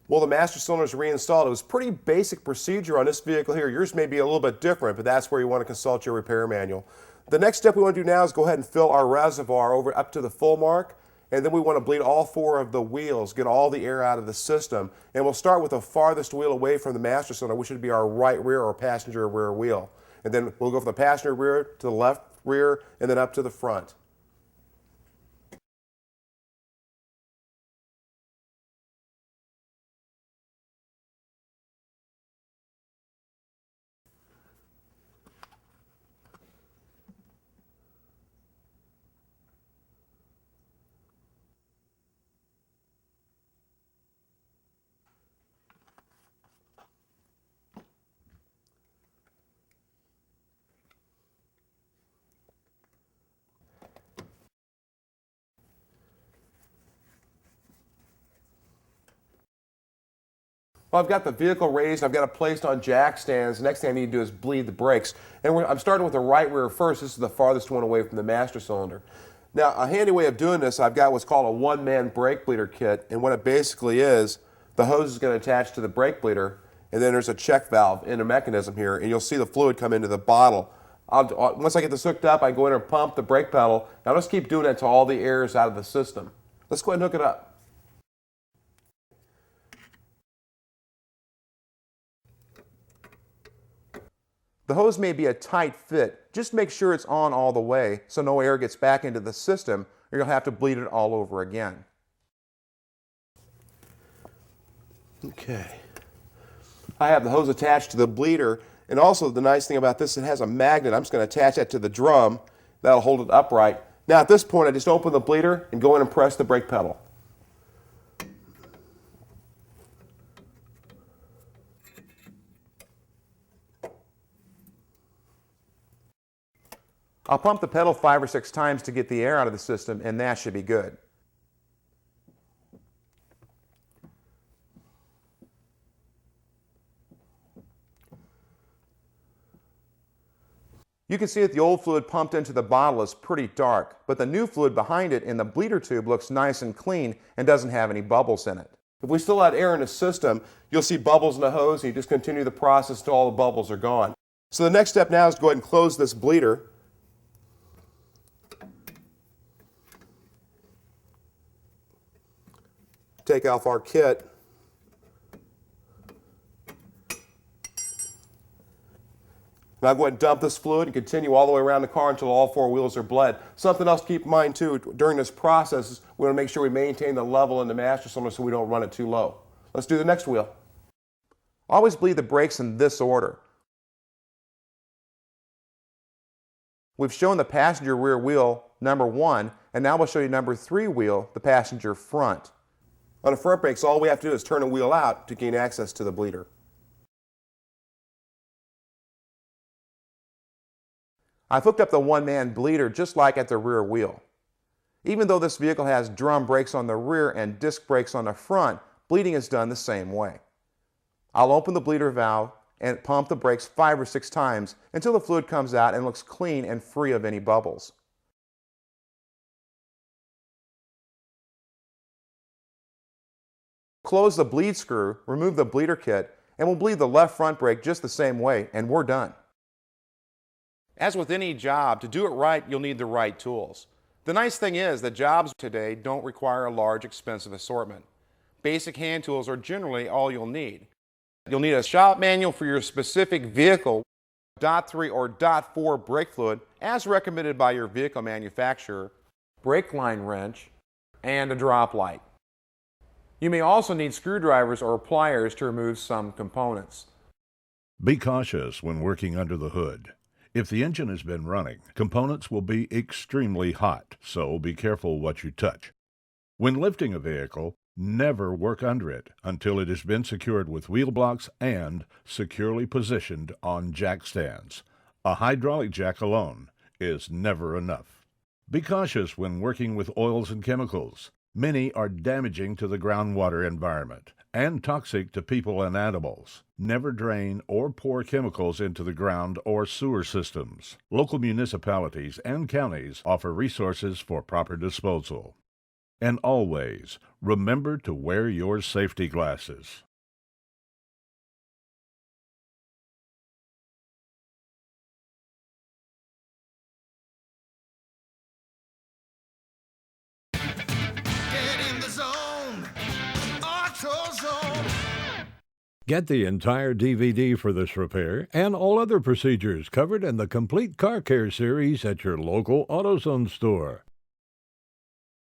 Well, the master cylinder is reinstalled. It was pretty basic procedure on this vehicle here. Yours may be a little bit different, but that's where you want to consult your repair manual. The next step we want to do now is go ahead and fill our reservoir over up to the full mark, and then we want to bleed all four of the wheels, get all the air out of the system. And we'll start with the farthest wheel away from the master cylinder, which would be our right rear or passenger rear wheel. And then we'll go from the passenger rear to the left rear and then up to the front. Well, I've got the vehicle raised, I've got it placed on jack stands. The next thing I need to do is bleed the brakes. And I'm starting with the right rear first. This is the farthest one away from the master cylinder. Now, a handy way of doing this, I've got what's called a one-man brake bleeder kit. And what it basically is, the hose is going to attach to the brake bleeder, and then there's a check valve in a mechanism here, and you'll see the fluid come into the bottle. Once I get this hooked up, I go in and pump the brake pedal. Now, just keep doing that until all the air is out of the system. Let's go ahead and hook it up. The hose may be a tight fit. Just make sure it's on all the way so no air gets back into the system, or you'll have to bleed it all over again. Okay. I have the hose attached to the bleeder, and also the nice thing about this, it has a magnet. I'm just going to attach that to the drum. That'll hold it upright. Now at this point, I just open the bleeder and go in and press the brake pedal. I'll pump the pedal 5 or 6 times to get the air out of the system, and that should be good. You can see that the old fluid pumped into the bottle is pretty dark, but the new fluid behind it in the bleeder tube looks nice and clean and doesn't have any bubbles in it. If we still had air in the system, you'll see bubbles in the hose, and you just continue the process until all the bubbles are gone. So the next step now is to go ahead and close this bleeder. Take off our kit. Now go ahead and dump this fluid and continue all the way around the car until all 4 wheels are bled. Something else to keep in mind too, during this process is we want to make sure we maintain the level in the master cylinder so we don't run it too low. Let's do the next wheel. Always bleed the brakes in this order. We've shown the passenger rear wheel, number 1, and now we'll show you number 3 wheel, the passenger front. On the front brakes, all we have to do is turn the wheel out to gain access to the bleeder. I've hooked up the one-man bleeder just like at the rear wheel. Even though this vehicle has drum brakes on the rear and disc brakes on the front, bleeding is done the same way. I'll open the bleeder valve and pump the brakes 5 or 6 times until the fluid comes out and looks clean and free of any bubbles. Close the bleed screw, remove the bleeder kit, and we'll bleed the left front brake just the same way, and we're done. As with any job, to do it right, you'll need the right tools. The nice thing is that jobs today don't require a large, expensive assortment. Basic hand tools are generally all you'll need. You'll need a shop manual for your specific vehicle, .3 or .4 brake fluid, as recommended by your vehicle manufacturer, brake line wrench, and a drop light. You may also need screwdrivers or pliers to remove some components. Be cautious when working under the hood. If the engine has been running, components will be extremely hot, so be careful what you touch. When lifting a vehicle, never work under it until it has been secured with wheel blocks and securely positioned on jack stands. A hydraulic jack alone is never enough. Be cautious when working with oils and chemicals. Many are damaging to the groundwater environment and toxic to people and animals. Never drain or pour chemicals into the ground or sewer systems. Local municipalities and counties offer resources for proper disposal. And always, remember to wear your safety glasses. Get in the zone, AutoZone. Get the entire DVD for this repair and all other procedures covered in the Complete Car Care series at your local AutoZone store.